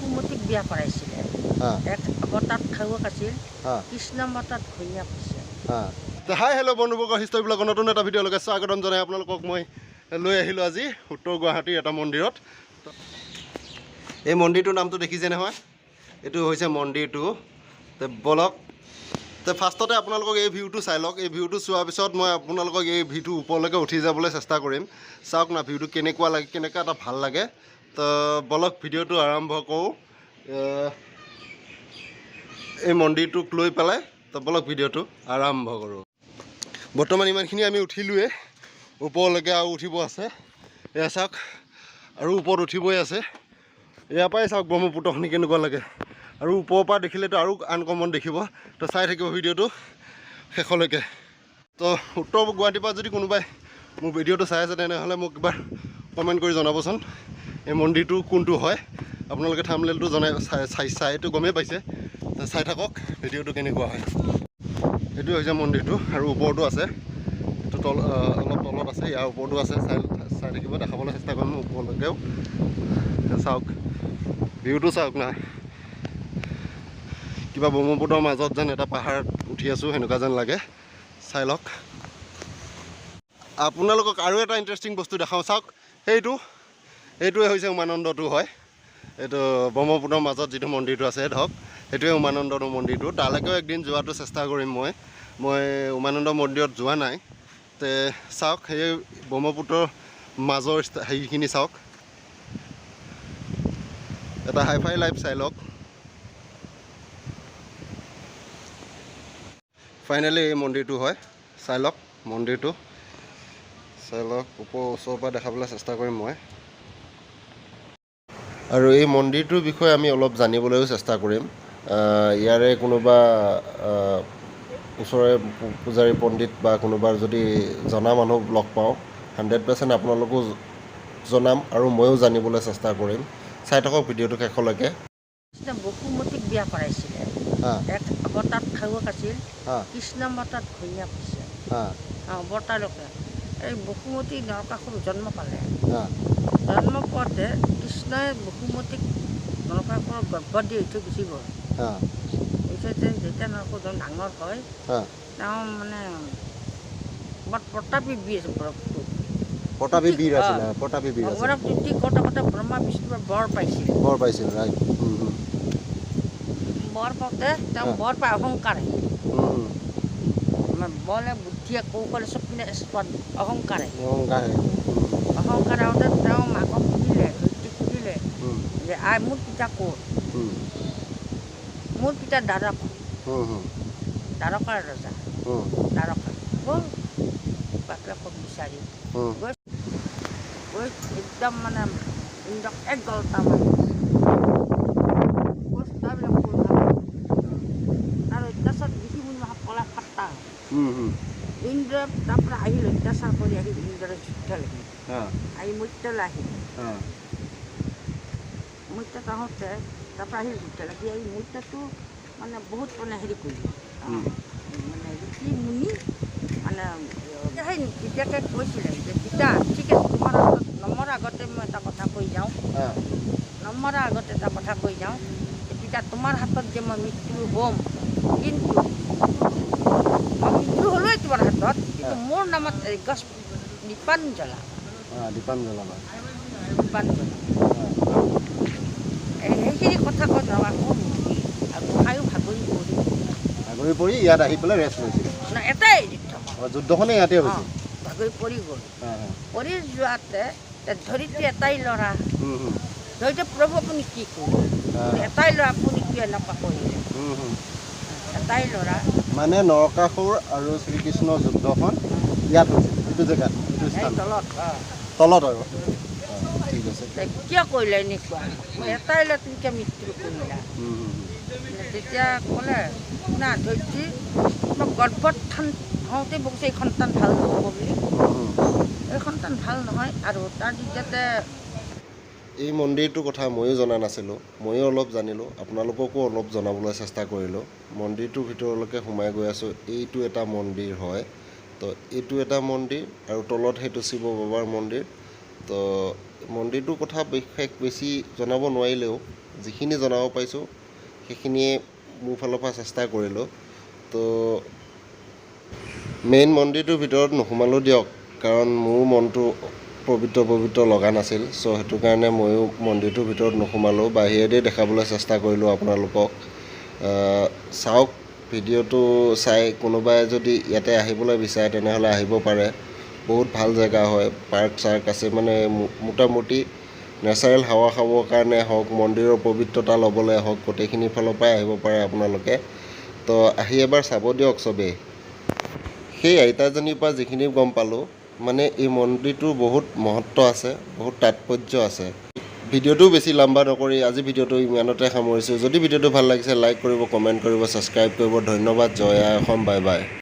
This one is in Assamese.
বসুমতীক বিয়া কৰাইছিলে। এক অৱতাত খাৰুক আছিল, কৃষ্ণ মাতাত ঘৈণীয়েক হৈছে। হাই হেল্ল' বন্ধুবৰ্গ, হিষ্টৰী ব্লগৰ নতুন এটা ভিডিঅ'লৈকে স্বাগতম জনাই আপোনালোকক মই লৈ আহিলোঁ আজি উত্তৰ গুৱাহাটীৰ এটা মন্দিৰত। এই মন্দিৰটোৰ নামটো দেখিছে নহয়, এইটো হৈছে মন্দিৰটো। বলক ফাৰ্ষ্টতে আপোনালোকক এই ভিউটো চাই লওক। এই ভিউটো চোৱাৰ পিছত মই আপোনালোকক এই ভিউটোৰ ওপৰলৈকে উঠি যাবলৈ চেষ্টা কৰিম। চাওক না ভিউটো কেনেকুৱা লাগে, কেনেকুৱা এটা ভাল লাগে। তো বলক ভিডিঅ'টো আৰম্ভ কৰোঁ এই মন্দিৰটোক লৈ পেলাই। তো বলক ভিডিঅ'টো আৰম্ভ কৰোঁ। বৰ্তমান ইমানখিনি আমি উঠিলোৱে, ওপৰলৈকে আৰু উঠিব আছে। এয়া চাওক, আৰু ওপৰত উঠিবই আছে। ইয়াৰ পৰাই চাওক ব্ৰহ্মপুত্ৰখিনি কেনেকুৱা লাগে, আৰু ওপৰৰ পৰা দেখিলেতো আৰু আনকমন দেখিব। তো চাই থাকিব ভিডিঅ'টো শেষলৈকে। তো উত্তৰ গুৱাহাটীৰ পৰা যদি কোনোবাই মোৰ ভিডিঅ'টো চাই আছে তেনেহ'লে মোক এবাৰ কমেণ্ট কৰি জনাবচোন এই মন্দিৰটো কোনটো হয়। আপোনালোকে থাম্বনেইলটো চাইটো গমেই পাইছে। তো চাই থাকক ভিডিঅ'টো কেনেকুৱা হয়। এইটো হৈছে মন্দিৰটো, আৰু ওপৰতো আছে। এইটো অলপ তলত আছে, ইয়াৰ ওপৰতো আছে। চাই থাকিব, দেখাবলৈ চেষ্টা কৰিম ওপৰলৈকেও। চাওক ভিউটো চাওক না, কিবা ব্ৰহ্মপুত্ৰৰ মাজত যেন এটা পাহাৰত উঠি আছোঁ সেনেকুৱা যেন লাগে। চাই লওক। আপোনালোকক আৰু এটা ইণ্টাৰেষ্টিং বস্তু দেখাওঁ, চাওক। এইটোৱে হৈছে উমানন্দটো হয়। এইটো ব্ৰহ্মপুত্ৰৰ মাজত যিটো মন্দিৰটো আছে ধৰক, সেইটোৱে উমানন্দৰ মন্দিৰটো। তালৈকেও একদিন যোৱাটো চেষ্টা কৰিম মই উমানন্দ মন্দিৰত যোৱা নাই। তে চাওক সেই ব্ৰহ্মপুত্ৰৰ মাজৰ হেৰিখিনি চাওক, এটা হাইফাই লাইফ চাই লওক। ফাইনেলি এই মন্দিৰটো হয়, চাই লওক মন্দিৰটো চাই লওক। ওচৰৰ পৰা দেখাবলৈ চেষ্টা কৰিম মই। আৰু এই মন্দিৰটোৰ বিষয়ে আমি অলপ জানিবলৈও চেষ্টা কৰিম। ইয়াৰে কোনোবা ওচৰৰে পূজাৰী পণ্ডিত বা কোনোবাৰ যদি জনা মানুহ লগ পাওঁ 100% আপোনালোকো জনাম, আৰু ময়ো জানিবলৈ চেষ্টা কৰিম। চাই থাকক ভিডিঅ'টো শেষলৈকে। বসুমতীক বিয়া কৰাইছিলে। এক অৱতাত খাৰুক আছিল, কৃষ্ণ মাতাত ঘৈণীয়েক হৈছে। অৱতাৰলৈকে এই বসুমতী নৰকাসুৰ জন্ম পালে। জন্ম পোৱাতে কৃষ্ণই বসুমতীক নৰকাসুৰৰ গৰ্ভ দি থৈ গুচি গ'ল। যেতিয়া নৰকাসুৰ ডাঙৰ হয়, তেওঁ মানে বৰ প্ৰতাপী বীৰ ভগৱানক তুতি কৰোঁতে ব্ৰহ্মা বিষ্ণুৱে বৰ পাইছিল। বৰ পাওঁতে তেওঁ বৰ পাই অহংকাৰ বলে বুদ্ধিয়ে কৌশলে চব পিনে অহংকাৰ আহোঁতে তেওঁ মাকক সুধিলে যে মোৰ পিতা ক'ত? মোৰ পিতা দ্বাৰকাৰ ৰজা। দ্বাৰকাৰ গ'ল বাপেকক বিচাৰি গৈ একদম মানে ইন্দ্ৰক এক গল্টা মাৰি তাৰ অত্যাচাৰ দেখি মোৰ কলা ফাটা। ইন্দ্ৰই তাৰপৰা আহিল, অত্যাচাৰ কৰি আহিল। ইন্দ্ৰই যুদ্ধ লাগিল, আহি মৈত্যলৈ আহিল। মৈত্যত আহোঁতে তাৰপৰা আহিল যুদ্ধ লাগি। এই মৈত্যটো মানে বহুত মানে হেৰি কৰিলে, মানে ঋষি মুনি মানে সেই পিতাকে কৈছিলে যে পিতা ঠিক আছে, তোমাৰ নমৰাৰ আগতে মই এটা কথা কৈ যাওঁ। পিতা তোমাৰ হাতত যে মই মৃত্যু হ'ম, কিন্তু মই মৃত্যু হ'লোৱেই তোমাৰ হাতত, কিন্তু মোৰ নামত গছ দীপান জ্বলা। সেইখিনি কথা কৈ যাওঁ আকৌ আৰু গোসাঁইও ভাগৰি পৰি ইয়াত আহি পেলাই ৰেষ্ট লৈছিল। এটাই যুদ্ধখনে ইয়াতে হৈছিল। ভাগৰি পৰি গ'ল। পৰি যোৱাতে ধৰিত্ৰী এটাই ল'ৰা। ধৰিত্ৰী প্ৰভু আপুনি কি কৰিলে? এটাই ল'ৰা, আপুনি কি এনেকুৱা কৰিলে? এটাই ল'ৰা মানে নৰকাসুৰ আৰু শ্ৰীকৃষ্ণৰ যুদ্ধখন ইয়াত হৈছিল, এইটো জেগাত, তলত আৰু। ঠিক আছে, কিয় কৰিলে এনেকুৱা? এটাই ল'ৰা, তুমি কিয় মৃত্যু কৰিলা? তেতিয়া ক'লে না ধৰিত্ৰী, মই গৰ্ভত হওঁতে বকিছে এই সন্তান ভাল নহ'ব বুলি। এই সন্তান ভাল নহয়। আৰু তাৰ দ্বিতীয়তে এই মন্দিৰটোৰ কথা ময়ো জনা নাছিলোঁ, ময়ো অলপ জানিলোঁ, আপোনালোককো অলপ জনাবলৈ চেষ্টা কৰিলোঁ। মন্দিৰটোৰ ভিতৰলৈকে সোমাই গৈ আছোঁ। এইটো এটা মন্দিৰ হয়। তো এইটো এটা মন্দিৰ, আৰু তলত সেইটো শিৱ বাবাৰ মন্দিৰ। তো মন্দিৰটোৰ কথা বিশেষ বেছি জনাব নোৱাৰিলেও যিখিনি জনাব পাৰিছোঁ সেইখিনিয়ে মোৰ ফালৰ পৰা চেষ্টা কৰিলোঁ। তো মেইন মন্দিৰটোৰ ভিতৰত নোসোমালোঁ দিয়ক, কাৰণ মোৰ মনটো পবিত্ৰ লগা নাছিল। চ' সেইটো কাৰণে ময়ো মন্দিৰটোৰ ভিতৰত নোসোমালোঁ, বাহিৰেদি দেখাবলৈ চেষ্টা কৰিলোঁ আপোনালোকক। চাওক, ভিডিঅ'টো চাই কোনোবাই যদি ইয়াতে আহিবলৈ বিচাৰে তেনেহ'লে আহিব পাৰে। বহুত ভাল জেগা হয়, পাৰ্ক চাৰ্ক আছে, মানে মোটামুটি নেচাৰেল হাৱা খাবৰ কাৰণে হওক, মন্দিৰৰ পবিত্ৰতা ল'বলৈ হওক, গোটেইখিনি ফালৰ পৰাই আহিব পাৰে আপোনালোকে। তো আহি এবাৰ চাব দিয়ক চবেই। সেই আইতাজনীৰ পৰা যিখিনি গম পালোঁ, মানে এই মন্দিৰটোৰ বহুত মহত্ব আছে, বহুত তাৎপৰ্য আছে। ভিডিঅ'টো বেছি লম্বা নকৰি আজি ভিডিঅ'টো ইমানতে সামৰিছোঁ। যদি ভিডিঅ'টো ভাল লাগিছে লাইক কৰিব, কমেণ্ট কৰিব, ছাবস্ক্ৰাইব কৰিব। ধন্যবাদ। জয় আই অসম। Bye bye.